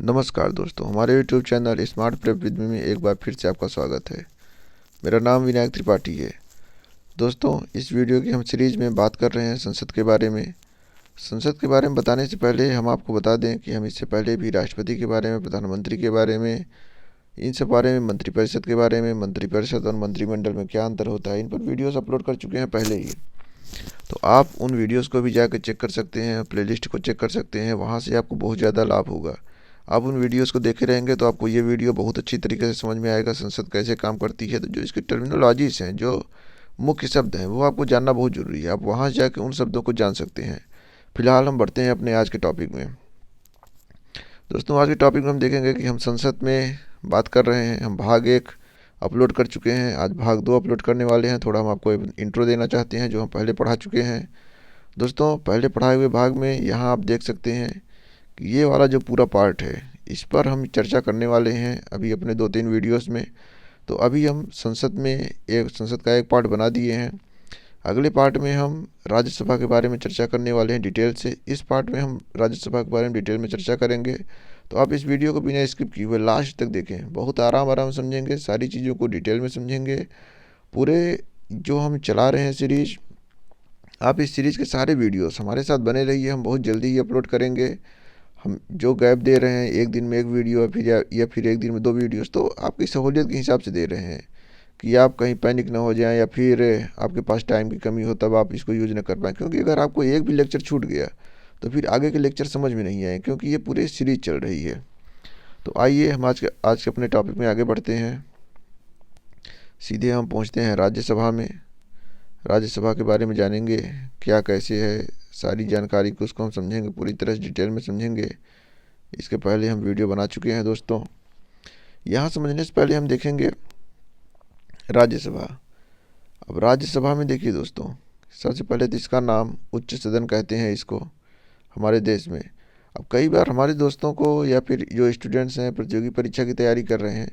नमस्कार दोस्तों, हमारे YouTube channel smart prep with me में एक बार फिर से आपका स्वागत है। मेरा नाम विनायक त्रिपाठी है। दोस्तों, इस वीडियो की हम सीरीज़ में बात कर रहे हैं संसद के बारे में। संसद के बारे में बताने से पहले हम आपको बता दें कि हम इससे पहले भी राष्ट्रपति के बारे में, प्रधानमंत्री के बारे में, इन सब बारे में, मंत्रिपरिषद के बारे में, मंत्रिपरिषद और मंत्रिमंडल में क्या अंतर होता है, इन पर वीडियोज़ अपलोड कर चुके हैं पहले ही। तो आप उन वीडियोज़ को भी जाकर चेक कर सकते हैं, प्लेलिस्ट को चेक कर सकते हैं, वहाँ से आपको बहुत ज़्यादा लाभ होगा। आप उन वीडियोज़ को देखे रहेंगे तो आपको ये वीडियो बहुत अच्छी तरीके से समझ में आएगा संसद कैसे काम करती है। तो जो इसकी टर्मिनोलॉजीज़ हैं, जो मुख्य शब्द हैं, वो आपको जानना बहुत ज़रूरी है। आप वहाँ जाके उन शब्दों को जान सकते हैं। फिलहाल हम बढ़ते हैं अपने आज के टॉपिक में। दोस्तों, आज के टॉपिक में हम देखेंगे कि हम संसद में बात कर रहे हैं। हम भाग 1 अपलोड कर चुके हैं, आज भाग 2 अपलोड करने वाले हैं। थोड़ा हम आपको इंट्रो देना चाहते हैं जो हम पहले पढ़ा चुके हैं। दोस्तों, पहले पढ़ाए हुए भाग में यहाँ आप देख सकते हैं कि ये वाला जो पूरा पार्ट है, इस पर हम चर्चा करने वाले हैं अभी अपने 2-3 वीडियोस में। तो अभी हम संसद का एक पार्ट बना दिए हैं। अगले पार्ट में हम राज्यसभा के बारे में चर्चा करने वाले हैं डिटेल से। इस पार्ट में हम राज्यसभा के बारे में डिटेल में चर्चा करेंगे। तो आप इस वीडियो को बिना स्किप किए हुए लास्ट तक देखें। बहुत आराम आराम समझेंगे, सारी चीज़ों को डिटेल में समझेंगे। पूरे जो हम चला रहे हैं सीरीज़, आप इस सीरीज़ के सारे वीडियोस हमारे साथ बने रहिए। हम बहुत जल्दी ही अपलोड करेंगे। हम जो गैप दे रहे हैं, एक दिन में एक वीडियो या फिर एक दिन में 2 वीडियोस, तो आपकी सहूलियत के हिसाब से दे रहे हैं कि आप कहीं पैनिक ना हो जाएं या फिर आपके पास टाइम की कमी हो तब आप इसको यूज़ ना कर पाएँ। क्योंकि अगर आपको एक भी लेक्चर छूट गया तो फिर आगे के लेक्चर समझ में नहीं आए, क्योंकि ये पूरी सीरीज़ चल रही है। तो आइए हम आज के अपने टॉपिक में आगे बढ़ते हैं। सीधे हम पहुँचते हैं राज्यसभा में। राज्यसभा के बारे में जानेंगे क्या कैसे है, सारी जानकारी को उसको हम समझेंगे, पूरी तरह से डिटेल में समझेंगे। इसके पहले हम वीडियो बना चुके हैं दोस्तों। यहाँ समझने से पहले हम देखेंगे राज्यसभा। अब राज्यसभा में देखिए दोस्तों, सबसे पहले तो इसका नाम उच्च सदन कहते हैं इसको हमारे देश में। अब कई बार हमारे दोस्तों को या फिर जो स्टूडेंट्स हैं, प्रतियोगी परीक्षा की तैयारी कर रहे हैं,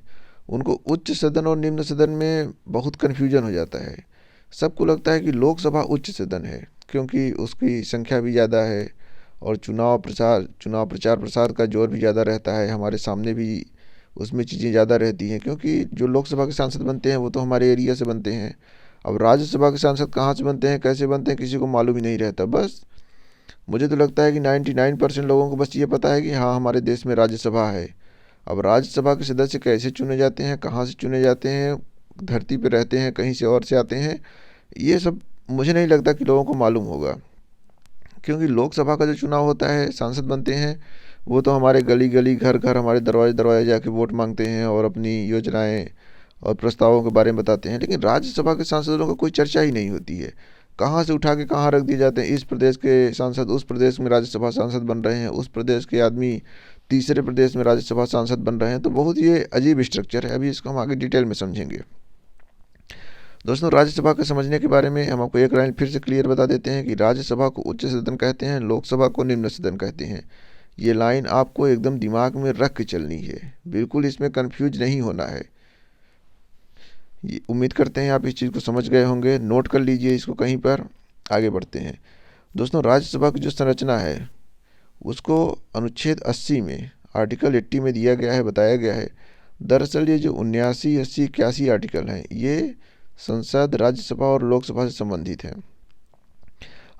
उनको उच्च सदन और निम्न सदन में बहुत कन्फ्यूजन हो जाता है। सबको लगता है कि लोकसभा उच्च सदन है क्योंकि उसकी संख्या भी ज़्यादा है और चुनाव प्रचार प्रसार का जोर भी ज़्यादा रहता है। हमारे सामने भी उसमें चीज़ें ज़्यादा रहती हैं, क्योंकि जो लोकसभा के सांसद बनते हैं वो तो हमारे एरिया से बनते हैं। अब राज्यसभा के सांसद कहाँ से बनते हैं, कैसे बनते हैं, किसी को मालूम ही नहीं रहता। बस मुझे तो लगता है कि 99% लोगों को बस ये पता है कि हाँ, हमारे देश में राज्यसभा है। अब राज्यसभा के सदस्य कैसे चुने जाते हैं, कहाँ से चुने जाते हैं, धरती पर रहते हैं, कहीं से और से आते हैं, ये सब मुझे नहीं लगता कि लोगों को मालूम होगा। क्योंकि लोकसभा का जो चुनाव होता है, सांसद बनते हैं, वो तो हमारे गली गली, घर घर, हमारे दरवाजे दरवाजे जाके वोट मांगते हैं और अपनी योजनाएं और प्रस्तावों के बारे में बताते हैं। लेकिन राज्यसभा के सांसदों का कोई चर्चा ही नहीं होती है। कहाँ से उठा के कहाँ रख दिए जाते हैं। इस प्रदेश के सांसद उस प्रदेश में राज्यसभा सांसद बन रहे हैं, उस प्रदेश के आदमी तीसरे प्रदेश में राज्यसभा सांसद बन रहे हैं। तो बहुत ये अजीब स्ट्रक्चर है। अभी इसको हम आगे डिटेल में समझेंगे। दोस्तों, राज्यसभा के समझने के बारे में हम आपको एक लाइन फिर से क्लियर बता देते हैं कि राज्यसभा को उच्च सदन कहते हैं, लोकसभा को निम्न सदन कहते हैं। ये लाइन आपको एकदम दिमाग में रख के चलनी है, बिल्कुल इसमें कंफ्यूज नहीं होना है। ये उम्मीद करते हैं आप इस चीज़ को समझ गए होंगे। नोट कर लीजिए इसको कहीं पर। आगे बढ़ते हैं दोस्तों। राज्यसभा की जो संरचना है उसको अनुच्छेद 80 में, आर्टिकल 80 में दिया गया है, बताया गया है। दरअसल ये जो 79, 80, 81 आर्टिकल हैं, ये संसद, राज्यसभा और लोकसभा से संबंधित हैं।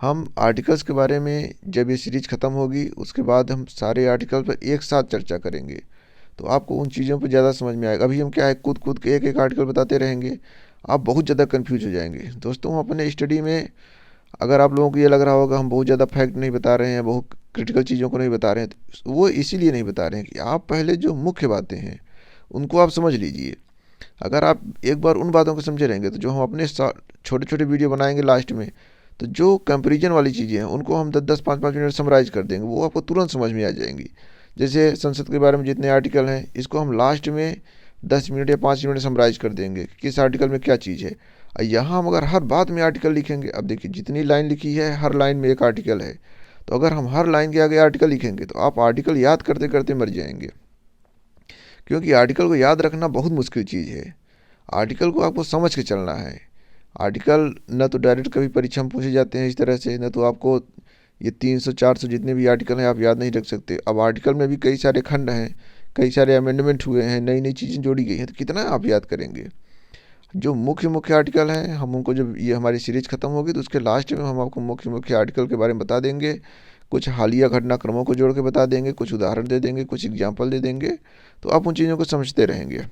हम आर्टिकल्स के बारे में जब ये सीरीज ख़त्म होगी उसके बाद हम सारे आर्टिकल पर एक साथ चर्चा करेंगे, तो आपको उन चीज़ों पर ज़्यादा समझ में आएगा। अभी हम क्या है, कूद कूद के एक एक आर्टिकल बताते रहेंगे, आप बहुत ज़्यादा कन्फ्यूज हो जाएंगे। दोस्तों, हम अपने स्टडी में, अगर आप लोगों को ये लग रहा होगा हम बहुत ज़्यादा फैक्ट नहीं बता रहे हैं, बहुत क्रिटिकल चीज़ों को नहीं बता रहे हैं, तो वो इसीलिए नहीं बता रहे हैं कि आप पहले जो मुख्य बातें हैं उनको आप समझ लीजिए। अगर आप एक बार उन बातों को समझे रहेंगे तो जो हम अपने छोटे छोटे वीडियो बनाएंगे लास्ट में, तो जो कंपैरिजन वाली चीज़ें हैं उनको हम 10-10, 5-5 मिनट समराइज़ कर देंगे, वो आपको तुरंत समझ में आ जाएंगी। जैसे संसद के बारे में जितने आर्टिकल हैं, इसको हम लास्ट में 10 मिनट या 5 मिनट समराइज कर देंगे कि किस आर्टिकल में क्या चीज़ है। और यहाँ हम अगर हर बात में आर्टिकल लिखेंगे, अब देखिए जितनी लाइन लिखी है हर लाइन में एक आर्टिकल है, तो अगर हम हर लाइन के आगे आर्टिकल लिखेंगे तो आप आर्टिकल याद करते करते मर जाएंगे। क्योंकि आर्टिकल को याद रखना बहुत मुश्किल चीज़ है। आर्टिकल को आपको समझ के चलना है। आर्टिकल न तो डायरेक्ट कभी परीक्षा में पूछे जाते हैं इस तरह से, न तो आपको ये 300-400 जितने भी आर्टिकल हैं आप याद नहीं रख सकते। अब आर्टिकल में भी कई सारे खंड हैं, कई सारे अमेंडमेंट हुए हैं, नई नई चीज़ें जोड़ी गई हैं, तो कितना आप याद करेंगे। जो मुख्य मुख्य आर्टिकल हैं हम उनको, जब ये हमारी सीरीज ख़त्म होगी तो उसके लास्ट में हम आपको मुख्य मुख्य आर्टिकल के बारे में बता देंगे, कुछ हालिया घटनाक्रमों को जोड़ के बता देंगे, कुछ उदाहरण दे देंगे, कुछ एग्जाम्पल दे देंगे, तो आप उन चीज़ों को समझते रहेंगे।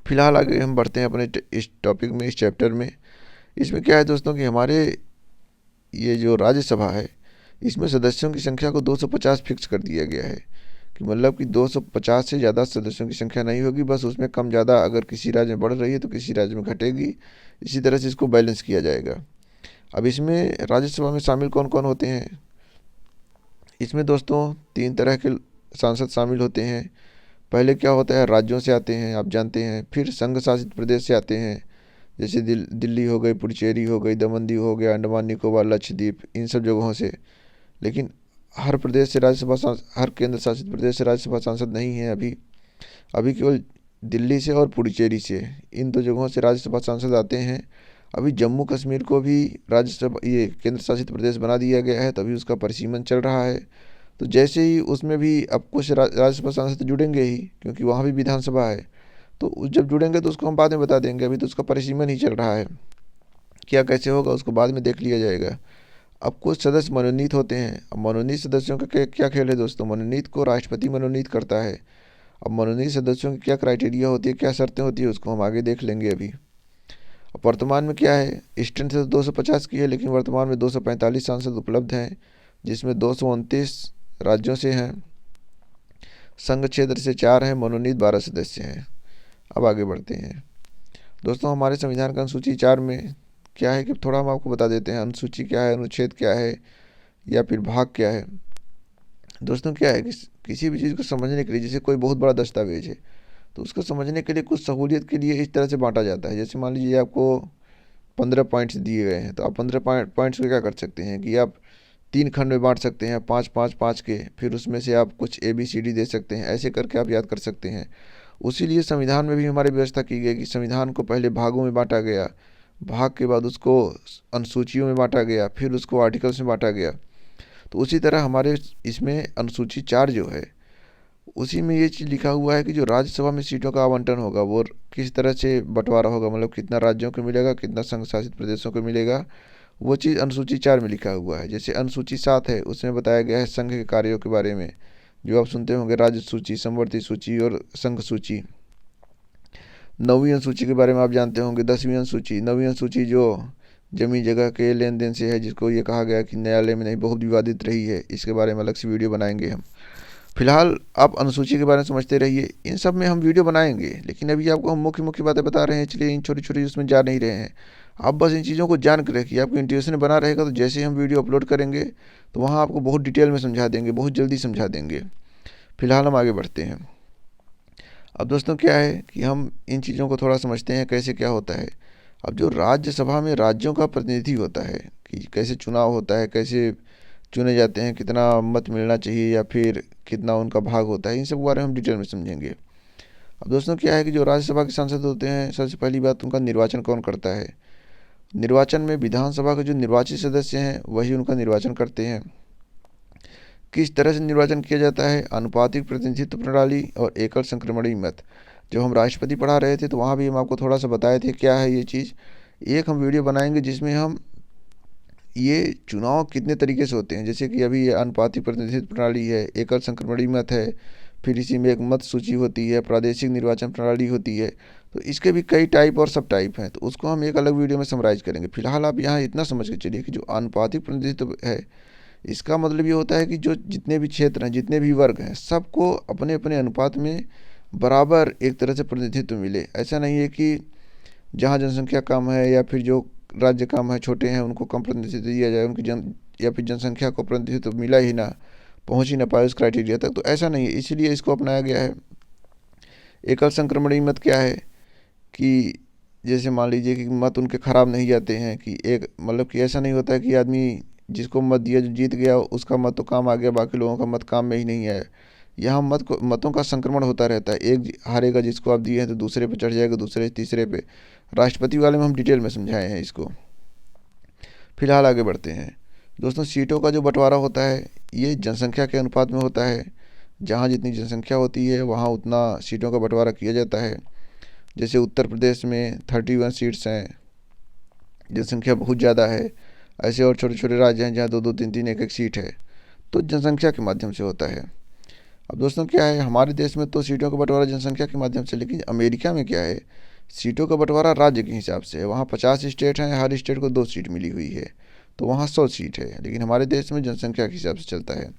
फिलहाल आगे हम बढ़ते हैं अपने इस टॉपिक में, इस चैप्टर में। इसमें क्या है दोस्तों कि हमारे ये जो राज्यसभा है इसमें सदस्यों की संख्या को 250 फिक्स कर दिया गया है, कि मतलब कि 250 से ज़्यादा सदस्यों की संख्या नहीं होगी, बस उसमें कम ज़्यादा अगर किसी राज्य में बढ़ रही है तो किसी राज्य में घटेगी, इसी तरह से इसको बैलेंस किया जाएगा। अब इसमें राज्यसभा में शामिल कौन कौन होते हैं, इसमें दोस्तों 3 तरह के सांसद शामिल होते हैं। पहले क्या होता है, राज्यों से आते हैं, आप जानते हैं। फिर संघ शासित प्रदेश से आते हैं, जैसे दिल्ली हो गई, पुडुचेरी हो गई, दमन दीव हो गया, अंडमान निकोबार, लक्षद्वीप, इन सब जगहों से। लेकिन हर प्रदेश से राज्यसभा, हर केंद्र शासित प्रदेश से राज्यसभा सांसद नहीं है अभी। अभी केवल दिल्ली से और पुडुचेरी से, इन 2 जगहों से राज्यसभा सांसद आते हैं। अभी जम्मू कश्मीर को भी राज्यसभा, ये केंद्र शासित प्रदेश बना दिया गया है, तभी उसका परिसीमन चल रहा है। तो जैसे ही उसमें भी अब कुछ राज्यसभा सांसद जुड़ेंगे ही, क्योंकि वहाँ भी विधानसभा है, तो जब जुड़ेंगे तो उसको हम बाद में बता देंगे, अभी तो उसका परिसीमन ही चल रहा है। क्या कैसे होगा उसको बाद में देख लिया जाएगा। अब कुछ सदस्य मनोनीत होते हैं। अब मनोनीत सदस्यों का क्या खेल है दोस्तों, मनोनीत को राष्ट्रपति मनोनीत करता है। अब मनोनीत सदस्यों की क्या क्राइटेरिया होती है, क्या शर्तें होती है, उसको हम आगे देख लेंगे अभी। अब वर्तमान में क्या है, स्ट्रेंथ तो 250 की है, लेकिन वर्तमान में 245 सांसद उपलब्ध हैं, जिसमें 229 राज्यों से हैं, संघ क्षेत्र से 4 हैं, मनोनीत 12 सदस्य हैं। अब आगे बढ़ते हैं दोस्तों, हमारे संविधान का अनुसूची 4 में क्या है कि थोड़ा हम आपको बता देते हैं। अनुसूची क्या है, अनुच्छेद क्या है, या फिर भाग क्या है। दोस्तों क्या है कि किसी भी चीज़ को समझने के लिए, जैसे कोई बहुत बड़ा दस्तावेज है, तो उसको समझने के लिए कुछ सहूलियत के लिए इस तरह से बांटा जाता है। जैसे मान लीजिए आपको 15 पॉइंट्स दिए गए हैं, तो आप 15 पॉइंट्स को क्या कर सकते हैं कि आप 3 खंड में बांट सकते हैं, 5-5-5 के, फिर उसमें से आप कुछ ABCD दे सकते हैं, ऐसे करके आप याद कर सकते हैं। उसी लिए संविधान में भी हमारी व्यवस्था की गई कि संविधान को पहले भागों में बांटा गया, भाग के बाद उसको अनुसूचियों में बांटा गया, फिर उसको आर्टिकल्स में बांटा गया। तो उसी तरह हमारे इसमें अनुसूची 4 जो है, उसी में ये चीज़ लिखा हुआ है कि जो राज्यसभा में सीटों का आवंटन होगा वो किस तरह से बंटवारा होगा, मतलब कितना राज्यों को मिलेगा, कितना संघ शासित प्रदेशों को मिलेगा, वो चीज़ अनुसूची 4 में लिखा हुआ है। जैसे अनुसूची 7 है, उसमें बताया गया है संघ के कार्यों के बारे में, जो आप सुनते होंगे, राज्य सूची, समवर्ती सूची और संघ सूची। 9वीं अनुसूची के बारे में आप जानते होंगे, 10वीं अनुसूची। 9वीं अनुसूची जो जमीन जगह के लेन देन से है, जिसको ये कहा गया कि न्यायालय में नहीं बहुत विवादित रही है, इसके बारे में अलग से वीडियो बनाएंगे हम। फिलहाल आप अनुसूची के बारे में समझते रहिए, इन सब में हम वीडियो बनाएंगे, लेकिन अभी आपको हम मुख्य मुख्य बातें बता रहे हैं, इसलिए इन छोटी छोटी उसमें जा नहीं रहे हैं। आप बस इन चीज़ों को जान कर रखिए, आपको इंटरेस्ट बना रहेगा, तो जैसे ही हम वीडियो अपलोड करेंगे तो वहाँ आपको बहुत डिटेल में समझा देंगे, बहुत जल्दी समझा देंगे। फिलहाल हम आगे बढ़ते हैं। अब दोस्तों क्या है कि हम इन चीज़ों को थोड़ा समझते हैं कैसे क्या होता है। अब जो राज्यसभा में राज्यों का प्रतिनिधि होता है, कि कैसे चुनाव होता है, कैसे चुने जाते हैं, कितना मत मिलना चाहिए या फिर कितना उनका भाग होता है, इन सब के बारे में हम डिटेल में समझेंगे। अब दोस्तों क्या है कि जो राज्यसभा के सांसद होते हैं, सबसे पहली बात उनका निर्वाचन कौन करता है। निर्वाचन में विधानसभा के जो निर्वाचित सदस्य हैं वही उनका निर्वाचन करते हैं। किस तरह से निर्वाचन किया जाता है, आनुपातिक प्रतिनिधित्व प्रणाली और एकल संक्रमणीय मत। जब हम राष्ट्रपति पढ़ा रहे थे तो वहाँ भी हम आपको थोड़ा सा बताए थे क्या है ये चीज़। एक हम वीडियो बनाएंगे जिसमें हम ये चुनाव कितने तरीके से होते हैं, जैसे कि अभी ये अनुपातिक प्रतिनिधित्व प्रणाली है, एकल संक्रमणीय मत है, फिर इसी में एक मत सूची होती है, प्रादेशिक निर्वाचन प्रणाली होती है। तो इसके भी कई टाइप और सब टाइप हैं, तो उसको हम एक अलग वीडियो में समराइज करेंगे। फिलहाल आप यहाँ इतना समझ के चलिए कि जो आनुपातिक प्रतिनिधित्व है, इसका मतलब ये होता है कि जो जितने भी क्षेत्र हैं, जितने भी वर्ग हैं, सबको अपने अपने अनुपात में बराबर एक तरह से प्रतिनिधित्व मिले। ऐसा नहीं है कि जहाँ जनसंख्या कम है या फिर जो राज्य कम है, छोटे हैं, उनको कम प्रतिनिधित्व दिया जाए, उनकी या फिर जनसंख्या को प्रतिनिधित्व मिला ही ना, पहुँच ही ना पाए उस क्राइटेरिया तक। तो ऐसा नहीं है, इसीलिए इसको अपनाया गया है। एकल संक्रमणीय मत क्या है कि जैसे मान लीजिए कि मत उनके ख़राब नहीं जाते हैं, कि एक मतलब कि ऐसा नहीं होता है कि आदमी जिसको मत दिया जो जीत गया उसका मत तो काम आ गया, बाकी लोगों का मत काम में ही नहीं आया। यहाँ मतों का संक्रमण होता रहता है, एक हारेगा जिसको आप दिए हैं तो दूसरे पे चढ़ जाएगा, दूसरे तीसरे पे। राष्ट्रपति वाले में हम डिटेल में समझाए हैं इसको। फिलहाल आगे बढ़ते हैं। दोस्तों सीटों का जो बंटवारा होता है ये जनसंख्या के अनुपात में होता है। जहाँ जितनी जनसंख्या होती है वहाँ उतना सीटों का बंटवारा किया जाता है। जैसे उत्तर प्रदेश में 31 सीट्स हैं, जनसंख्या बहुत ज़्यादा है। ऐसे और छोटे छोटे राज्य हैं जहाँ दो दो तीन तीन एक एक सीट है, तो जनसंख्या के माध्यम से होता है। अब दोस्तों क्या है, हमारे देश में तो सीटों का बंटवारा जनसंख्या के माध्यम से, लेकिन अमेरिका में क्या है, सीटों का बंटवारा राज्य के हिसाब से है। वहाँ 50 स्टेट हैं, हर स्टेट को 2 सीट मिली हुई है, तो वहाँ 100 सीट है। लेकिन हमारे देश में जनसंख्या के हिसाब से चलता है।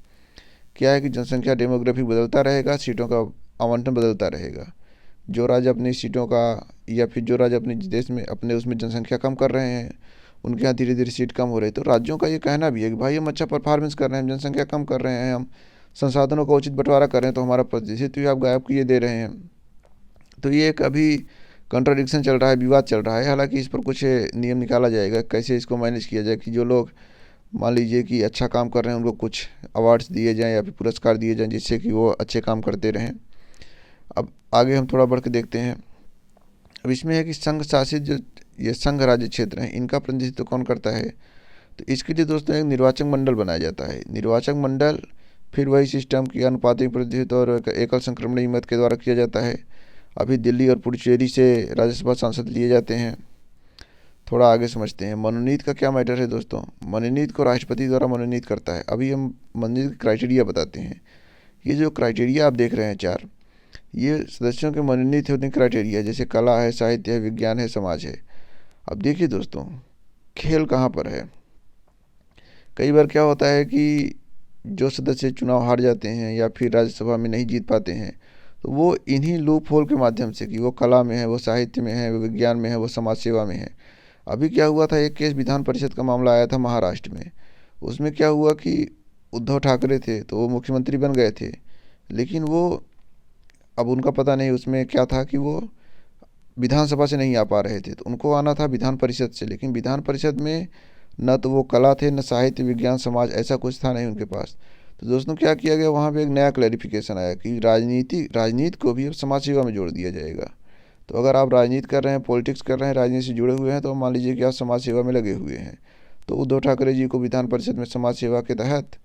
क्या है कि जनसंख्या डेमोग्राफिक बदलता रहेगा, सीटों का आवंटन बदलता रहेगा। जो राज्य अपनी सीटों का, या फिर जो राज्य अपने देश में अपने उसमें जनसंख्या कम कर रहे हैं, उनके यहाँ धीरे धीरे सीट कम हो रही है। तो राज्यों का ये कहना भी है कि भाई हम अच्छा परफॉर्मेंस कर रहे हैं, हम जनसंख्या कम कर रहे हैं, हम संसाधनों का उचित बंटवारा कर रहे हैं, तो हमारा प्रतिशत भी आप गायब किए दे रहे हैं। तो ये एक अभी कंट्राडिक्शन चल रहा है, विवाद चल रहा है। हालांकि इस पर कुछ नियम निकाला जाएगा, कैसे इसको मैनेज किया जाए कि जो लोग मान लीजिए कि अच्छा काम कर रहे हैं उनको कुछ अवार्ड्स दिए जाएं या फिर पुरस्कार दिए जाएं, जिससे कि वो अच्छे काम करते रहें। अब आगे हम थोड़ा बढ़ के देखते हैं। अब इसमें है कि संघ शासित जो ये संघ राज्य क्षेत्र हैं, इनका प्रतिनिधित्व कौन करता है। तो इसके लिए दोस्तों एक निर्वाचक मंडल बनाया जाता है। निर्वाचक मंडल फिर वही सिस्टम की अनुपातिक प्रतिनिधित्व और एकल संक्रमणीय मत के द्वारा किया जाता है। अभी दिल्ली और पुडुचेरी से राज्यसभा सांसद लिए जाते हैं। थोड़ा आगे समझते हैं मनोनीत का क्या मैटर है दोस्तों। मनोनीत को राष्ट्रपति द्वारा मनोनीत करता है। अभी हम मनोनीत के क्राइटेरिया बताते हैं। ये जो क्राइटेरिया आप देख रहे हैं 4, ये सदस्यों के मनोनीत होने क्राइटेरिया, जैसे कला है, साहित्य है, विज्ञान है, समाज है। अब देखिए दोस्तों, खेल कहाँ पर है। कई बार क्या होता है कि जो सदस्य चुनाव हार जाते हैं या फिर राज्यसभा में नहीं जीत पाते हैं, तो वो इन्हीं लूप होल के माध्यम से, कि वो कला में है, वो साहित्य में है, वो विज्ञान में है, वो समाज सेवा में है। अभी क्या हुआ था, एक केस विधान परिषद का मामला आया था महाराष्ट्र में। उसमें क्या हुआ कि उद्धव ठाकरे थे तो वो मुख्यमंत्री बन गए थे, लेकिन वो, अब उनका पता नहीं उसमें क्या था कि वो विधानसभा से नहीं आ पा रहे थे, तो उनको आना था विधान परिषद से। लेकिन विधान परिषद में न तो वो कला थे, न साहित्य, विज्ञान, समाज, ऐसा कुछ था नहीं उनके पास। तो दोस्तों क्या किया गया, वहाँ पे एक नया क्लैरिफिकेशन आया कि राजनीति को भी अब समाज सेवा में जोड़ दिया जाएगा। तो अगर आप राजनीति कर रहे हैं, पॉलिटिक्स कर रहे हैं, राजनीति से जुड़े हुए हैं, तो मान लीजिए कि आप समाज सेवा में लगे हुए हैं, तो उद्धव ठाकरे जी को विधान परिषद में समाज सेवा के तहत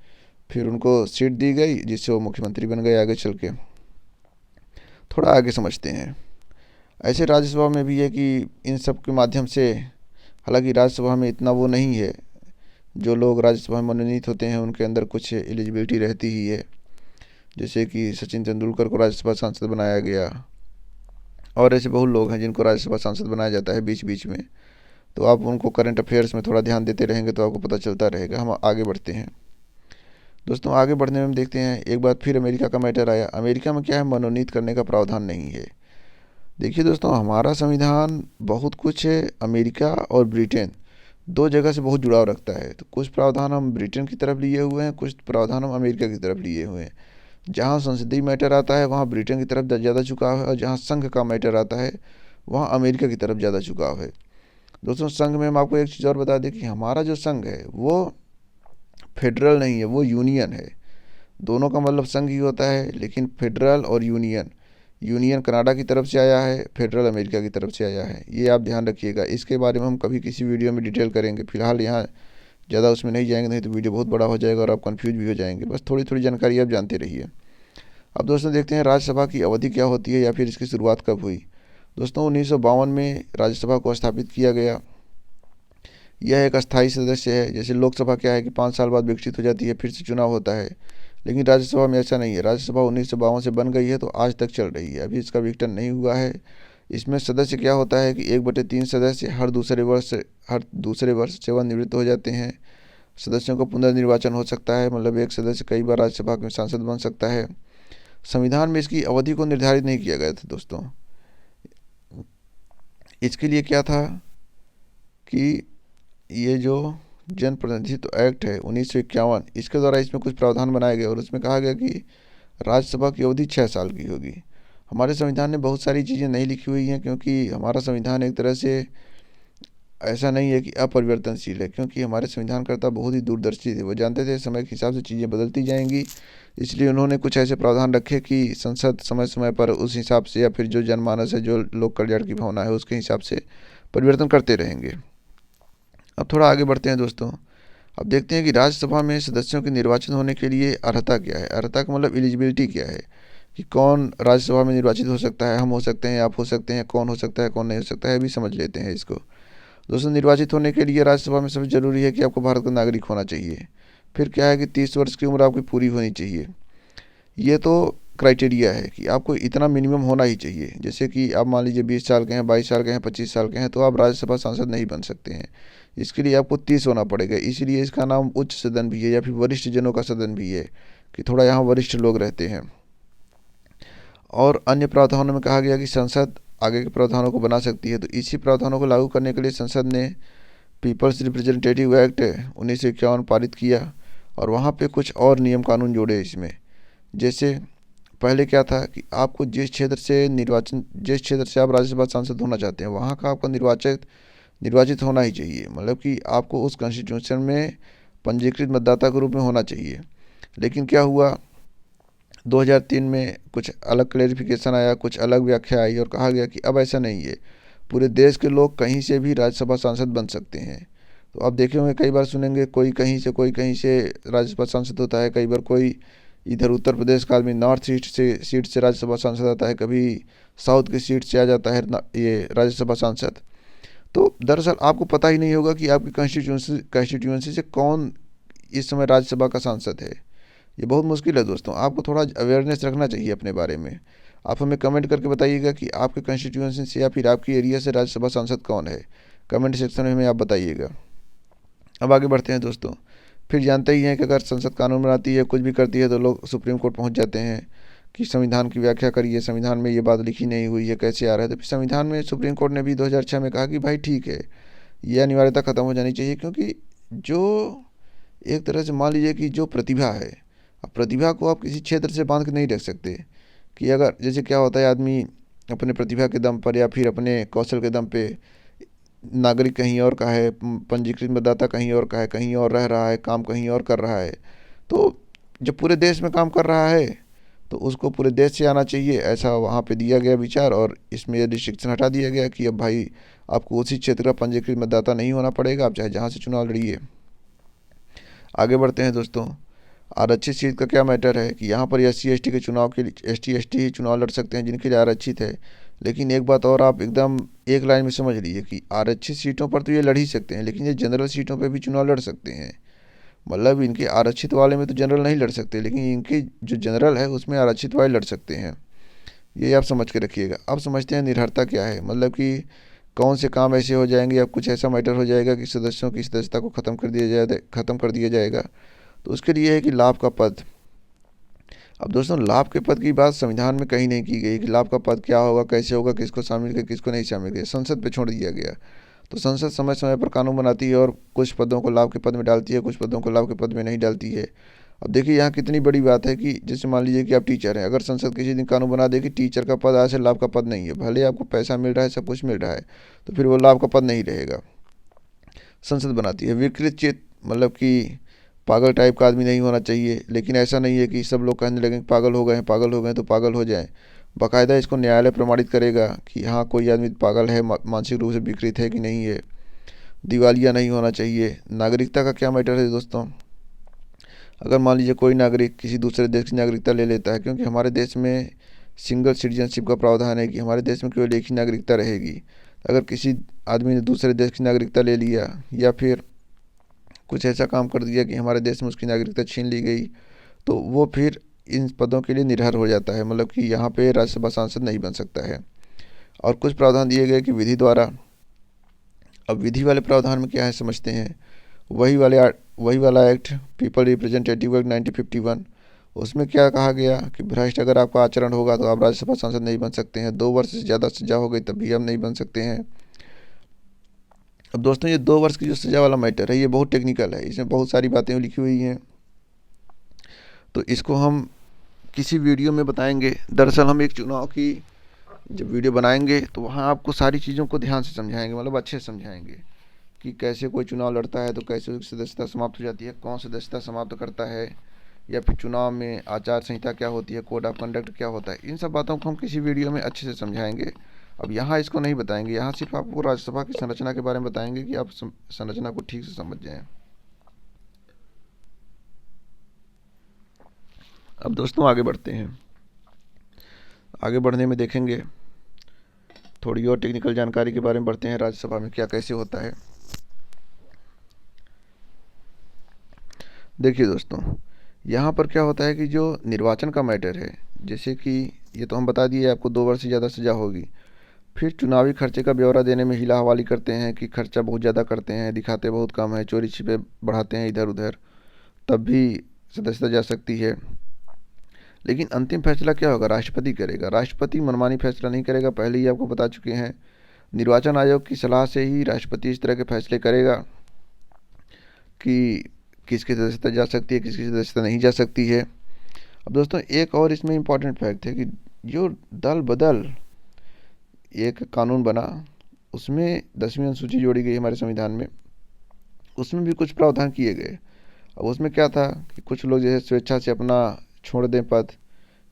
फिर उनको सीट दी गई, जिससे वो मुख्यमंत्री बन गए आगे चल के। थोड़ा आगे समझते हैं। ऐसे राज्यसभा में भी है कि इन सब के माध्यम से, हालांकि राज्यसभा में इतना वो नहीं है, जो लोग राज्यसभा में मनोनीत होते हैं उनके अंदर कुछ एलिजिबिलिटी रहती ही है। जैसे कि सचिन तेंदुलकर को राज्यसभा सांसद बनाया गया, और ऐसे बहुत लोग हैं जिनको राज्यसभा सांसद बनाया जाता है बीच बीच में। तो आप उनको करंट अफेयर्स में थोड़ा ध्यान देते रहेंगे तो आपको पता चलता रहेगा। हम आगे बढ़ते हैं दोस्तों। आगे बढ़ने में हम देखते हैं, एक बार फिर अमेरिका का मैटर आया। अमेरिका में क्या है, मनोनीत करने का प्रावधान नहीं है। देखिए दोस्तों, हमारा संविधान बहुत कुछ है, अमेरिका और ब्रिटेन 2 जगह से बहुत जुड़ाव रखता है। तो कुछ प्रावधान हम ब्रिटेन की तरफ लिए हुए हैं, कुछ प्रावधान हम अमेरिका की तरफ लिए हुए हैं। जहाँ संसदीय मैटर आता है वहाँ ब्रिटेन की तरफ ज़्यादा झुकाव है, और जहाँ संघ का मैटर आता है वहाँ अमेरिका की तरफ ज़्यादा झुकाव है। दोस्तों संघ में हम आपको एक चीज़ और बता दें कि हमारा जो संघ है वो फेडरल नहीं है, वो यूनियन है। दोनों का मतलब संघ ही होता है, लेकिन फेडरल और यूनियन, यूनियन कनाडा की तरफ से आया है, फेडरल अमेरिका की तरफ से आया है। ये आप ध्यान रखिएगा। इसके बारे में हम कभी किसी वीडियो में डिटेल करेंगे, फिलहाल यहाँ ज़्यादा उसमें नहीं जाएंगे, नहीं तो वीडियो बहुत बड़ा हो जाएगा और आप कन्फ्यूज भी हो जाएंगे। बस थोड़ी थोड़ी जानकारी आप जानते रहिए। अब दोस्तों देखते हैं राज्यसभा की अवधि क्या होती है, या फिर इसकी शुरुआत कब हुई। दोस्तों 1952 में राज्यसभा को स्थापित किया गया। यह एक अस्थायी सदस्य है। जैसे लोकसभा क्या है कि 5 साल बाद विकसित हो जाती है, फिर से चुनाव होता है, लेकिन राज्यसभा में ऐसा नहीं है। राज्यसभा 1952 से बन गई है तो आज तक चल रही है, अभी इसका विघटन नहीं हुआ है। इसमें सदस्य क्या होता है कि 1/3 सदस्य हर दूसरे वर्ष सेवानिवृत्त हो जाते हैं। सदस्यों का पुनर्निर्वाचन हो सकता है, मतलब एक सदस्य कई बार राज्यसभा में सांसद बन सकता है। संविधान में इसकी अवधि को निर्धारित नहीं किया गया था दोस्तों। इसके लिए क्या था कि ये जो जन प्रतिनिधित्व एक्ट है 1951, इसके द्वारा इसमें कुछ प्रावधान बनाए गए, और उसमें कहा गया कि राज्यसभा की अवधि 6 साल की होगी। हमारे संविधान में बहुत सारी चीज़ें नहीं लिखी हुई हैं, क्योंकि हमारा संविधान एक तरह से ऐसा नहीं है कि अपरिवर्तनशील है, क्योंकि हमारे संविधानकर्ता बहुत ही दूरदर्शी थे। वो जानते थे समय के हिसाब से चीज़ें बदलती जाएंगी, इसलिए उन्होंने कुछ ऐसे प्रावधान रखे कि संसद समय समय पर उस हिसाब से, या फिर जो जनमानस है, जो लोक कल्याण की भावना है, उसके हिसाब से परिवर्तन करते रहेंगे। अब थोड़ा आगे बढ़ते हैं दोस्तों। अब देखते हैं कि राज्यसभा में सदस्यों के निर्वाचित होने के लिए अर्हता क्या है। अर्हता का मतलब एलिजिबिलिटी क्या है कि कौन राज्यसभा में निर्वाचित हो सकता है। हम हो सकते हैं, आप हो सकते हैं, कौन हो सकता है, कौन नहीं हो सकता है, अभी समझ लेते हैं इसको। दोस्तों, निर्वाचित होने के लिए राज्यसभा में सबसे ज़रूरी है कि आपको भारत का नागरिक होना चाहिए। फिर क्या है कि 30 वर्ष की उम्र आपकी पूरी होनी चाहिए। ये तो क्राइटेरिया है कि आपको इतना मिनिमम होना ही चाहिए। जैसे कि आप मान लीजिए 20 साल के हैं, 22 साल के हैं, 25 साल के हैं, तो आप राज्यसभा सांसद नहीं बन सकते हैं। इसके लिए आपको 30 होना पड़ेगा। इसीलिए इसका नाम उच्च सदन भी है या फिर वरिष्ठ जनों का सदन भी है, कि थोड़ा यहाँ वरिष्ठ लोग रहते हैं। और अन्य प्रावधानों में कहा गया कि संसद आगे के प्रावधानों को बना सकती है। तो इसी प्रावधानों को लागू करने के लिए संसद ने पीपल्स रिप्रेजेंटेटिव एक्ट 1951 पारित किया और वहाँ पे कुछ और नियम कानून जोड़े इसमें। जैसे पहले क्या था कि आपको जिस क्षेत्र से आप राज्यसभा सांसद होना चाहते हैं वहाँ का आपका निर्वाचित होना ही चाहिए। मतलब कि आपको उस कॉन्स्टिट्यूशन में पंजीकृत मतदाता के रूप में होना चाहिए। लेकिन क्या हुआ, 2003 में कुछ अलग क्लेरिफिकेशन आया, कुछ अलग व्याख्या आई और कहा गया कि अब ऐसा नहीं है, पूरे देश के लोग कहीं से भी राज्यसभा सांसद बन सकते हैं। तो आप देखे होंगे, कई बार सुनेंगे कोई कहीं से राज्यसभा सांसद होता है। कई बार कोई इधर उत्तर प्रदेश का आदमी नॉर्थ ईस्ट से सीट से राज्यसभा सांसद आता है, कभी साउथ की सीट से आ जाता है ये राज्यसभा सांसद। तो दरअसल आपको पता ही नहीं होगा कि आपकी कॉन्स्टिट्यूंसी से कौन इस समय राज्यसभा का सांसद है। ये बहुत मुश्किल है दोस्तों। आपको थोड़ा अवेयरनेस रखना चाहिए अपने बारे में। आप हमें कमेंट करके बताइएगा कि आपके कॉन्स्टिट्यूंसी से या फिर आपकी एरिया से राज्यसभा सांसद कौन है। कमेंट सेक्शन में हमें आप बताइएगा। अब आगे बढ़ते हैं दोस्तों। फिर जानते ही हैं कि अगर संसद कानून बनाती है, कुछ भी करती है, तो लोग सुप्रीम कोर्ट पहुंच जाते हैं कि संविधान की व्याख्या करिए, संविधान में ये बात लिखी नहीं हुई है, कैसे आ रहा है। तो फिर संविधान में सुप्रीम कोर्ट ने भी 2006 में कहा कि भाई ठीक है, यह अनिवार्यता ख़त्म हो जानी चाहिए। क्योंकि जो एक तरह से मान लीजिए कि जो प्रतिभा है, अब प्रतिभा को आप किसी क्षेत्र से बांध के नहीं रख सकते। कि अगर जैसे क्या होता है, आदमी अपने प्रतिभा के दम पर या फिर अपने कौशल के दम पे नागरिक कहीं और का है, पंजीकृत मतदाता कहीं और का है, कहीं और रह रहा है, काम कहीं और कर रहा है। तो जब पूरे देश में काम कर रहा है तो उसको पूरे देश से आना चाहिए, ऐसा वहाँ पे दिया गया विचार। और इसमें यह रिस्ट्रिक्शन हटा दिया गया कि अब भाई आपको उसी क्षेत्र का पंजीकृत मतदाता नहीं होना पड़ेगा, आप चाहे जहाँ से चुनाव लड़िए। आगे बढ़ते हैं दोस्तों। आरक्षित सीट का क्या मैटर है कि यहाँ पर SC ST के चुनाव के लिए ST ST ही चुनाव लड़ सकते हैं जिनके लिए आरक्षित है। लेकिन एक बात और आप एकदम एक लाइन में समझ लीजिए कि आरक्षित सीटों पर तो ये लड़ ही सकते हैं, लेकिन ये जनरल सीटों पर भी चुनाव लड़ सकते हैं। मतलब इनके आरक्षित वाले में तो जनरल नहीं लड़ सकते, लेकिन इनके जो जनरल है उसमें आरक्षित वाले लड़ सकते हैं। ये आप समझ के रखिएगा। अब समझते हैं निर्भरता क्या है। मतलब कि कौन से काम ऐसे हो जाएंगे या कुछ ऐसा मैटर हो जाएगा कि सदस्यों की सदस्यता को ख़त्म कर दिया जाएगा। तो उसके लिए है कि लाभ का पद। अब दोस्तों, लाभ के पद की बात संविधान में कहीं नहीं की गई कि लाभ का पद क्या होगा, कैसे होगा, किसको शामिल किया, किसको नहीं शामिल किया, संसद पे छोड़ दिया गया। तो संसद समय समय पर कानून बनाती है और कुछ पदों को लाभ के पद में डालती है, कुछ पदों को लाभ के पद में नहीं डालती है। अब देखिए यहाँ कितनी बड़ी बात है कि जैसे मान लीजिए कि आप टीचर हैं, अगर संसद किसी दिन कानून बना दे कि टीचर का पद आज से लाभ का पद नहीं है, भले आपको पैसा मिल रहा है, सब कुछ मिल रहा है, तो फिर वो लाभ का पद नहीं रहेगा। संसद बनाती है। विकृत चित्त मतलब कि पागल टाइप का आदमी नहीं होना चाहिए। लेकिन ऐसा नहीं है कि सब लोग कहने लगें पागल हो गए हैं, पागल हो गए हैं तो पागल हो जाएं। बाकायदा इसको न्यायालय प्रमाणित करेगा कि हाँ कोई आदमी पागल है, मानसिक रूप से विकृत है कि नहीं है। दिवालिया नहीं होना चाहिए। नागरिकता का क्या मैटर है दोस्तों। अगर मान लीजिए कोई नागरिक किसी दूसरे देश की नागरिकता ले लेता है, क्योंकि हमारे देश में सिंगल सिटीजनशिप का प्रावधान है कि हमारे देश में केवल एक ही नागरिकता रहेगी। अगर किसी आदमी ने दूसरे देश की नागरिकता ले लिया या फिर कुछ ऐसा काम कर दिया कि हमारे देश में उसकी नागरिकता छीन ली गई, तो वो फिर इन पदों के लिए निर्भर हो जाता है। मतलब कि यहाँ पे राज्यसभा सांसद नहीं बन सकता है। और कुछ प्रावधान दिए गए कि विधि द्वारा। अब विधि वाले प्रावधान में क्या है समझते हैं। वही वाला एक्ट, पीपल रिप्रेजेंटेटिव एक्ट 1951, उसमें क्या कहा गया कि भ्रष्ट अगर आपका आचरण होगा तो आप राज्यसभा सांसद नहीं बन सकते हैं। 2 वर्ष से ज़्यादा सजा हो गई तब भी हम नहीं बन सकते हैं। अब दोस्तों, ये 2 वर्ष की जो सज़ा वाला मैटर है ये बहुत टेक्निकल है, इसमें बहुत सारी बातें लिखी हुई हैं। तो इसको हम किसी वीडियो में बताएंगे। दरअसल हम एक चुनाव की जब वीडियो बनाएंगे तो वहाँ आपको सारी चीज़ों को ध्यान से समझाएंगे, मतलब अच्छे से समझाएंगे कि कैसे कोई चुनाव लड़ता है तो कैसे उसकी सदस्यता समाप्त हो जाती है, कौन सदस्यता समाप्त करता है, या फिर चुनाव में आचार संहिता क्या होती है, कोड ऑफ कंडक्ट क्या होता है। इन सब बातों को हम किसी वीडियो में अच्छे से समझाएंगे। अब यहाँ इसको नहीं बताएंगे, यहाँ सिर्फ आपको राज्यसभा की संरचना के बारे में बताएंगे कि आप संरचना को ठीक से समझ जाएँ। अब दोस्तों आगे बढ़ते हैं। आगे बढ़ने में देखेंगे थोड़ी और टेक्निकल जानकारी के बारे में बढ़ते हैं, राज्यसभा में क्या कैसे होता है। देखिए दोस्तों, यहाँ पर क्या होता है कि जो निर्वाचन का मैटर है, जैसे कि ये तो हम बता दिए आपको 2 वर्ष से ज़्यादा सज़ा होगी। फिर चुनावी खर्चे का ब्यौरा देने में हिला हवाली करते हैं कि खर्चा बहुत ज़्यादा करते हैं, दिखाते बहुत कम है, चोरी छिपे बढ़ाते हैं इधर उधर, तब भी सदस्यता जा सकती है। लेकिन अंतिम फैसला क्या होगा, राष्ट्रपति करेगा। राष्ट्रपति मनमानी फैसला नहीं करेगा, पहले ही आपको बता चुके हैं। निर्वाचन आयोग की सलाह से ही राष्ट्रपति इस तरह के फैसले करेगा कि किसकी सदस्यता जा सकती है, किसकी सदस्यता नहीं जा सकती है। अब दोस्तों एक और इसमें इम्पॉर्टेंट फैक्ट है कि जो दल बदल एक कानून बना, उसमें 10वीं अनुसूची जोड़ी गई हमारे संविधान में, उसमें भी कुछ प्रावधान किए गए। अब उसमें क्या था कि कुछ लोग जैसे स्वेच्छा से अपना छोड़ दें पद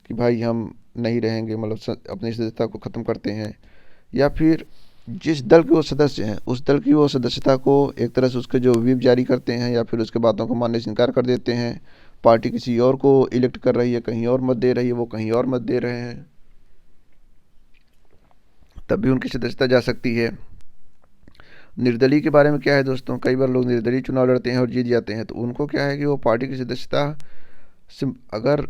कि भाई हम नहीं रहेंगे, मतलब अपनी सदस्यता को ख़त्म करते हैं, या फिर जिस दल के वो सदस्य हैं उस दल की वो सदस्यता को एक तरह से उसके जो व्हिप जारी करते हैं या फिर उसके बातों को मानने से इनकार कर देते हैं। पार्टी किसी और को इलेक्ट कर रही है, कहीं और मत दे रही है, वो कहीं और मत दे रहे हैं, तब भी उनकी सदस्यता जा सकती है। निर्दलीय के बारे में क्या है दोस्तों, कई बार लोग निर्दलीय चुनाव लड़ते हैं और जीत जाते हैं, तो उनको क्या है कि वो पार्टी की सदस्यता से, अगर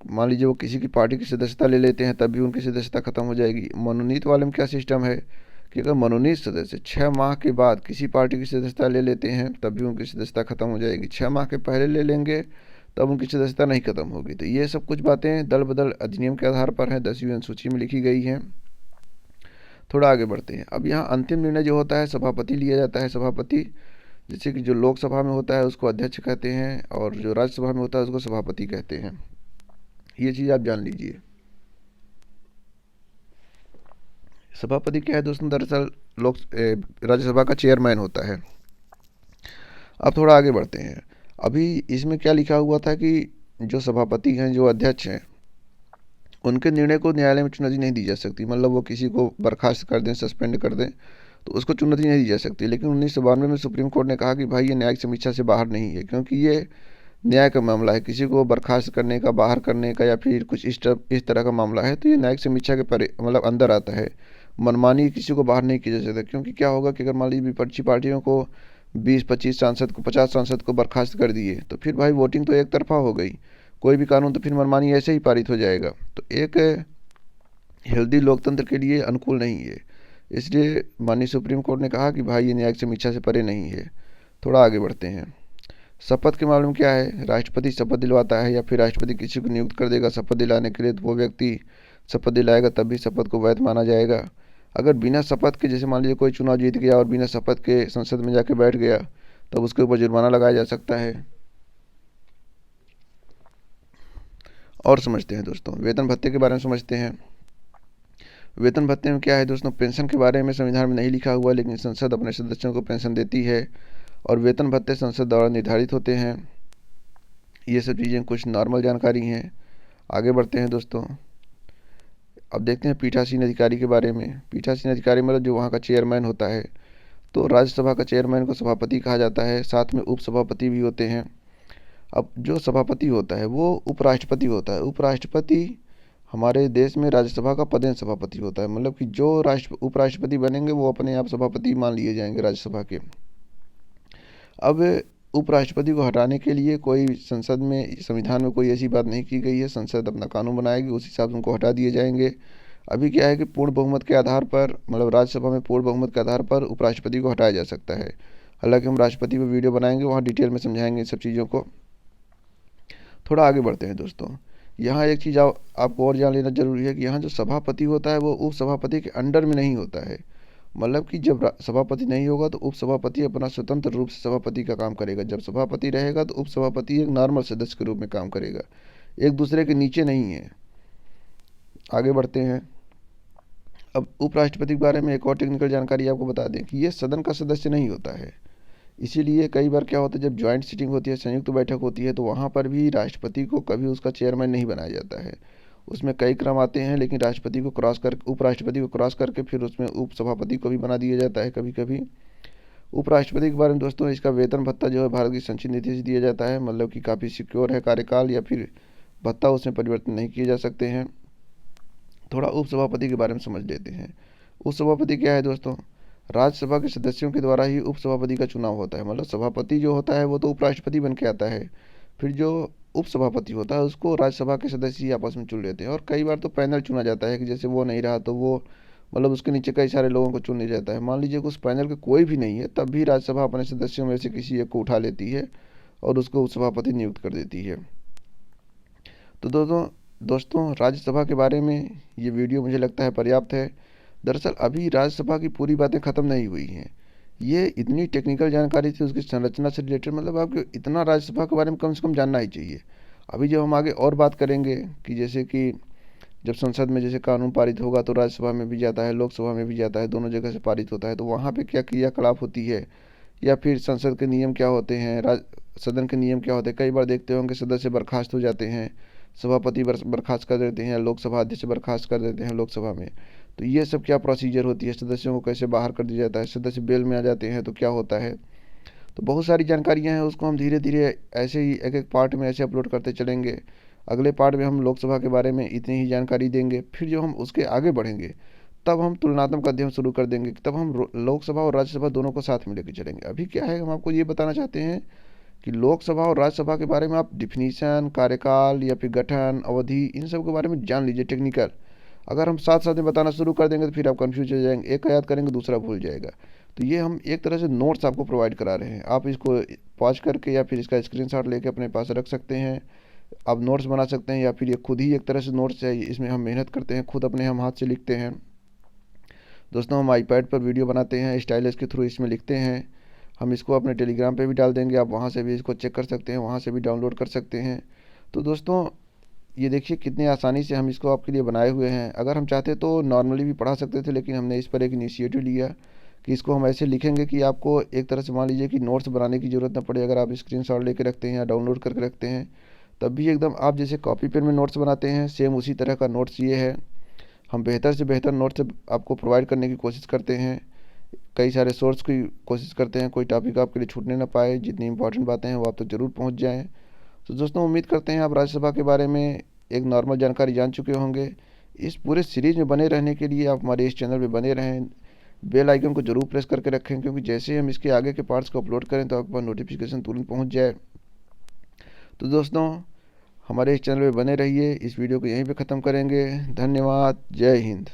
मान लीजिए वो किसी की पार्टी की सदस्यता ले लेते हैं, तब भी उनकी सदस्यता खत्म हो जाएगी। मनोनीत वाले में क्या सिस्टम है कि अगर मनोनीत सदस्य 6 माह के बाद किसी पार्टी की सदस्यता ले लेते हैं, तब भी उनकी सदस्यता खत्म हो जाएगी। 6 माह के पहले ले लेंगे तब उनकी सदस्यता नहीं खत्म होगी। तो ये सब कुछ बातें दल बदल अधिनियम के आधार पर हैं, 10वीं अनुसूची में लिखी गई हैं। थोड़ा आगे बढ़ते हैं। अब यहाँ अंतिम निर्णय जो होता है सभापति लिया जाता है। सभापति जैसे कि जो लोकसभा में होता है उसको अध्यक्ष कहते हैं, और जो राज्यसभा में होता है उसको सभापति कहते हैं। ये चीज़ आप जान लीजिए। सभापति क्या है दोस्तों, दरअसल राज्यसभा का चेयरमैन होता है। अब थोड़ा आगे बढ़ते हैं। अभी इसमें क्या लिखा हुआ था कि जो सभापति हैं, जो अध्यक्ष हैं, उनके निर्णय को न्यायालय में चुनौती नहीं दी जा सकती। मतलब वो किसी को बर्खास्त कर दें, सस्पेंड कर दें, तो उसको चुनौती नहीं दी जा सकती। लेकिन 1992 में सुप्रीम कोर्ट ने कहा कि भाई ये न्यायिक समीक्षा से बाहर नहीं है, क्योंकि ये न्याय का मामला है। किसी को बर्खास्त करने का, बाहर करने का, या फिर कुछ इस तरह का मामला है, तो ये न्यायिक समीक्षा के परे, मतलब अंदर आता है। मनमानी किसी को बाहर नहीं किया जा सकता, क्योंकि क्या होगा कि अगर मान लीजिए विपक्षी पार्टियों को 20-25 सांसद को, 50 सांसद को बर्खास्त कर दिए, तो फिर भाई वोटिंग तो एक तरफा हो गई, कोई भी कानून तो फिर मनमानी ऐसे ही पारित हो जाएगा। तो एक हेल्दी लोकतंत्र के लिए अनुकूल नहीं है। इसलिए माननीय सुप्रीम कोर्ट ने कहा कि भाई ये न्यायिक समीक्षा से परे नहीं है। थोड़ा आगे बढ़ते हैं। शपथ के मामले में क्या है, राष्ट्रपति शपथ दिलवाता है या फिर राष्ट्रपति किसी को नियुक्त कर देगा शपथ दिलाने के लिए, तो वो व्यक्ति शपथ दिलाएगा, तब भी शपथ को वैध माना जाएगा। अगर बिना शपथ के, जैसे मान लीजिए कोई चुनाव जीत गया और बिना शपथ के संसद में जाके बैठ गया, तब उसके ऊपर जुर्माना लगाया जा सकता है। और समझते हैं दोस्तों, वेतन भत्ते के बारे में समझते हैं। वेतन भत्ते में क्या है दोस्तों, पेंशन के बारे में संविधान में नहीं लिखा हुआ, लेकिन संसद अपने सदस्यों को पेंशन देती है, और वेतन भत्ते संसद द्वारा निर्धारित होते हैं। ये सब चीज़ें कुछ नॉर्मल जानकारी हैं। आगे बढ़ते हैं दोस्तों। अब देखते हैं पीठासीन अधिकारी के बारे में। पीठासीन अधिकारी मतलब जो वहाँ का चेयरमैन होता है। तो राज्यसभा का चेयरमैन को सभापति कहा जाता है, साथ में उपसभापति भी होते हैं। अब जो सभापति होता है वो उपराष्ट्रपति होता है। उपराष्ट्रपति हमारे देश में राज्यसभा का पदेन सभापति होता है, मतलब कि जो उपराष्ट्रपति बनेंगे वो अपने आप सभापति मान लिए जाएंगे राज्यसभा के। अब उपराष्ट्रपति को हटाने के लिए कोई संसद में, संविधान में कोई ऐसी बात नहीं की गई है। संसद अपना कानून बनाएगी, उस हिसाब से उनको हटा दिए जाएंगे। अभी क्या है कि पूर्ण बहुमत के आधार पर, मतलब राज्यसभा में पूर्ण बहुमत के आधार पर उपराष्ट्रपति को हटाया जा सकता है। हालांकि हम राष्ट्रपति पर वीडियो बनाएंगे, वहाँ डिटेल में समझाएंगे इन सब चीज़ों को। थोड़ा आगे बढ़ते हैं दोस्तों। यहाँ एक चीज़ आपको और जान लेना जरूरी है कि यहाँ जो सभापति होता है वो उपसभापति के अंडर में नहीं होता है। मतलब कि जब सभापति नहीं होगा तो उपसभापति अपना स्वतंत्र रूप से सभापति का काम करेगा। जब सभापति रहेगा तो उपसभापति एक नॉर्मल सदस्य के रूप में काम करेगा, एक दूसरे के नीचे नहीं है। आगे बढ़ते हैं। अब उपराष्ट्रपति के बारे में एक और टेक्निकल जानकारी आपको बता दें कि ये सदन का सदस्य नहीं होता है। इसीलिए कई बार क्या होता है, जब ज्वाइंट सीटिंग होती है, संयुक्त बैठक होती है, तो वहाँ पर भी राष्ट्रपति को कभी उसका चेयरमैन नहीं बनाया जाता है। उसमें कई क्रम आते हैं, लेकिन राष्ट्रपति को क्रॉस कर, उपराष्ट्रपति को क्रॉस करके फिर उसमें उपसभापति को भी बना दिया जाता है कभी कभी। उपराष्ट्रपति के बारे में दोस्तों, इसका वेतन भत्ता जो है भारत की संचित नीति से दिया जाता है। मतलब कि काफ़ी सिक्योर है कार्यकाल, या फिर भत्ता उसमें परिवर्तन नहीं किए जा सकते हैं। थोड़ा उपसभापति के बारे में समझ लेते हैं। उपसभापति क्या है दोस्तों? राज्यसभा के सदस्यों के द्वारा ही उपसभापति का चुनाव होता है। मतलब सभापति जो होता है वो तो उपराष्ट्रपति बन के आता है, फिर जो उपसभापति होता है उसको राज्यसभा के सदस्य ही आपस में चुन लेते हैं। और कई बार तो पैनल चुना जाता है कि जैसे वो नहीं रहा तो वो मतलब उसके नीचे कई सारे लोगों को चुन लिया जाता है। मान लीजिए कि उस पैनल के कोई भी नहीं है, तब भी राज्यसभा अपने सदस्यों में से किसी एक को उठा लेती है और उसको उपसभापति नियुक्त कर देती है। तो दोस्तों राज्यसभा के बारे में ये वीडियो मुझे लगता है पर्याप्त है। दरअसल अभी राज्यसभा की पूरी बातें ख़त्म नहीं हुई हैं। ये इतनी टेक्निकल जानकारी थी उसकी संरचना से रिलेटेड, मतलब आपको इतना राज्यसभा के बारे में कम से कम जानना ही चाहिए। अभी जब हम आगे और बात करेंगे कि जैसे कि जब संसद में जैसे कानून पारित होगा तो राज्यसभा में भी जाता है, लोकसभा में भी जाता है, दोनों जगह से पारित होता है, तो वहाँ पे क्या क्रियाकलाप होती है, या फिर संसद के नियम क्या होते हैं, सदन के नियम क्या होते हैं। कई बार देखते होंगे सदस्य बर्खास्त हो जाते हैं, सभापति बर्खास्त कर देते हैं, लोकसभा अध्यक्ष बर्खास्त कर देते हैं लोकसभा में। तो ये सब क्या प्रोसीजर होती है, सदस्यों को कैसे बाहर कर दिया जाता है, सदस्य बेल में आ जाते हैं तो क्या होता है। तो बहुत सारी जानकारियाँ हैं, उसको हम धीरे धीरे ऐसे ही एक एक पार्ट में ऐसे अपलोड करते चलेंगे। अगले पार्ट में हम लोकसभा के बारे में इतनी ही जानकारी देंगे, फिर जब हम उसके आगे बढ़ेंगे तब हम तुलनात्मक अध्ययन शुरू कर देंगे, तब हम लोकसभा और राज्यसभा दोनों को साथ में लेकर चलेंगे। अभी क्या है, हम आपको ये बताना चाहते हैं कि लोकसभा और राज्यसभा के बारे में आप डिफिनीशन, कार्यकाल या फिर गठन, अवधि, इन सब के बारे में जान लीजिए टेक्निकल। अगर हम साथ साथ में बताना शुरू कर देंगे तो फिर आप कंफ्यूज हो जाएंगे, एक का याद करेंगे दूसरा भूल जाएगा। तो ये हम एक तरह से नोट्स आपको प्रोवाइड करा रहे हैं, आप इसको पॉज करके या फिर इसका स्क्रीनशॉट लेके अपने पास रख सकते हैं। आप नोट्स बना सकते हैं या फिर ये खुद ही एक तरह से नोट्स है, इसमें हम मेहनत करते हैं, खुद अपने हम हाथ से लिखते हैं। दोस्तों हम आईपैड पर वीडियो बनाते हैं, स्टाइलस के थ्रू इसमें लिखते हैं। हम इसको अपने टेलीग्राम पे भी डाल देंगे, आप वहाँ से भी इसको चेक कर सकते हैं, वहाँ से भी डाउनलोड कर सकते हैं। तो दोस्तों ये देखिए कितनी आसानी से हम इसको आपके लिए बनाए हुए हैं। अगर हम चाहते तो नॉर्मली भी पढ़ा सकते थे, लेकिन हमने इस पर एक इनिशिएटिव लिया कि इसको हम ऐसे लिखेंगे कि आपको एक तरह से मान लीजिए कि नोट्स बनाने की ज़रूरत ना पड़े। अगर आप स्क्रीनशॉट लेके रखते हैं या डाउनलोड करके रखते हैं, तब भी एकदम आप जैसे कॉपी पेन में नोट्स बनाते हैं, सेम उसी तरह का नोट्स ये है। हम बेहतर से बेहतर नोट्स आपको प्रोवाइड करने की कोशिश करते हैं, कई सारे सोर्स की कोशिश करते हैं, कोई टॉपिक आपके लिए छूटने ना पाए, जितनी इंपॉर्टेंट बातें हैं वो आप तक जरूर पहुंच जाएं। तो दोस्तों उम्मीद करते हैं आप राज्यसभा के बारे में एक नॉर्मल जानकारी जान चुके होंगे। इस पूरे सीरीज़ में बने रहने के लिए आप हमारे इस चैनल पर बने रहें, बेल आइकन को जरूर प्रेस करके रखें, क्योंकि जैसे ही हम इसके आगे के पार्ट्स को अपलोड करें तो आपके पास नोटिफिकेशन तुरंत पहुँच जाए। तो दोस्तों हमारे इस चैनल पर बने रहिए। इस वीडियो को यहीं पे ख़त्म करेंगे। धन्यवाद। जय हिंद।